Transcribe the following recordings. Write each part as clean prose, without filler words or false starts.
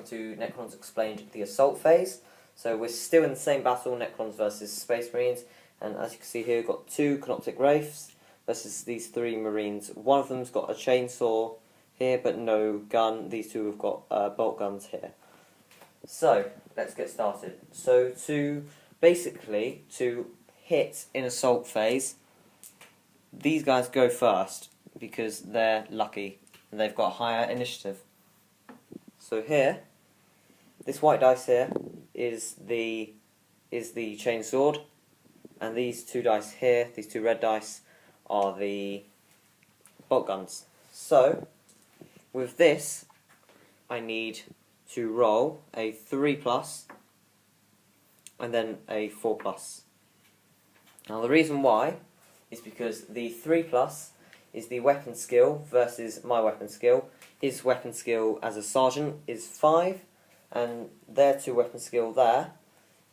welcome to Necrons Explained, the Assault Phase. So we're still in the same battle, Necrons versus Space Marines, and as you can see here, we've got two Canoptek wraiths versus these three Marines. One of them's got a chainsaw here, but no gun. These two have got bolt guns here. So let's get started. So to hit in Assault Phase, these guys go first because they're lucky and they've got a higher initiative. So here, this white dice here is the chainsword, and these two dice here, these two red dice, are the bolt guns. So with this, I need to roll a 3+ and then a 4+. Now the reason why is because the 3+ is the weapon skill versus my weapon skill. His weapon skill as a sergeant is 5, and their 2 weapon skill there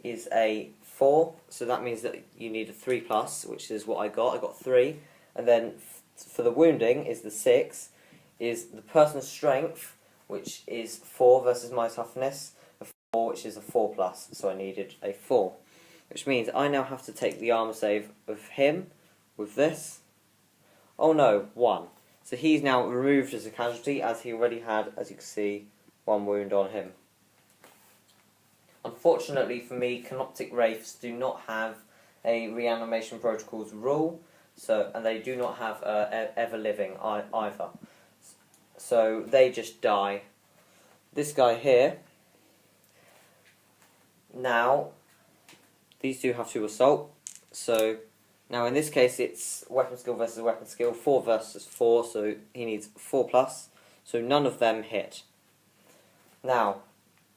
is a 4, so that means that you need a 3+, which is what I got 3, and then for the wounding is the 6, is the person's strength, which is 4 versus my toughness, a 4 which is a 4+, so I needed a 4, which means I now have to take the armor save of him with this. Oh no, 1. So he's now removed as a casualty, as he already had, as you can see, 1 wound on him. Unfortunately for me, Canoptek wraiths do not have a reanimation protocols rule, and they do not have ever living either. So they just die. This guy here, now these two have to assault. So now in this case it's weapon skill versus weapon skill, 4 versus 4, so he needs 4+, so none of them hit. Now,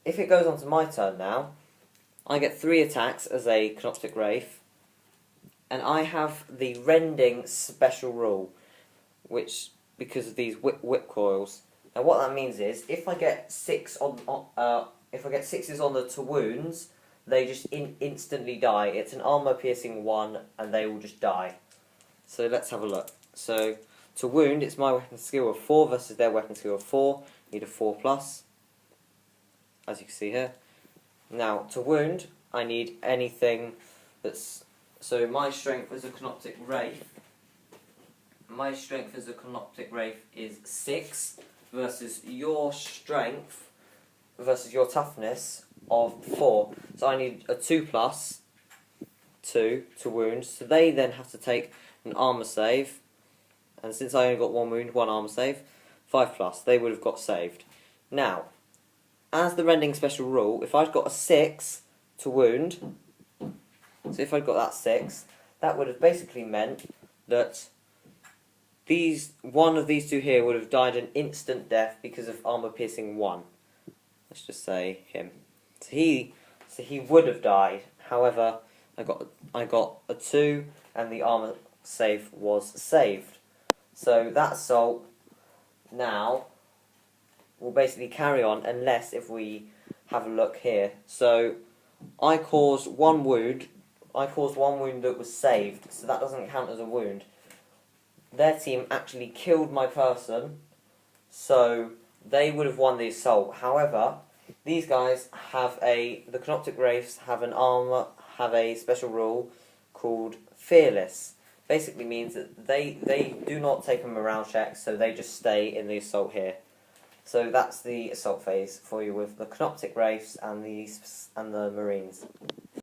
if it goes on to my turn now, I get 3 attacks as a Canoptek wraith, and I have the rending special rule, which, because of these whip coils. Now what that means is, if I get 6 if I get 6s on the to wounds, they just instantly die. It's an armor piercing 1, and they will just die. So let's have a look. So to wound, it's my weapon skill of 4 versus their weapon skill of 4. Need a 4+, as you can see here. Now to wound, I need anything that's, so my strength as a Canoptek wraith. My strength as a Canoptek wraith is 6 versus your strength versus your toughness of 4. So I need a 2+, 2 to wound. So they then have to take an armor save, and since I only got 1 wound, 1 armor save, 5+. They would have got saved. Now, as the rending special rule, if I'd got a 6 to wound, so if I'd got that 6, that would have basically meant that one of these two here would have died an instant death because of armor piercing 1. Let's just say him. So he would have died. However, I got a 2, and the armor save was saved. So that assault now will basically carry on, unless if we have a look here. So I caused 1 wound. I caused 1 wound that was saved, so that doesn't count as a wound. Their team actually killed my person, so they would have won the assault. However, these guys have the Canoptek wraiths have a special rule called fearless. Basically means that they do not take a morale check, so they just stay in the assault here. So that's the assault phase for you with the Canoptek wraiths and the Marines.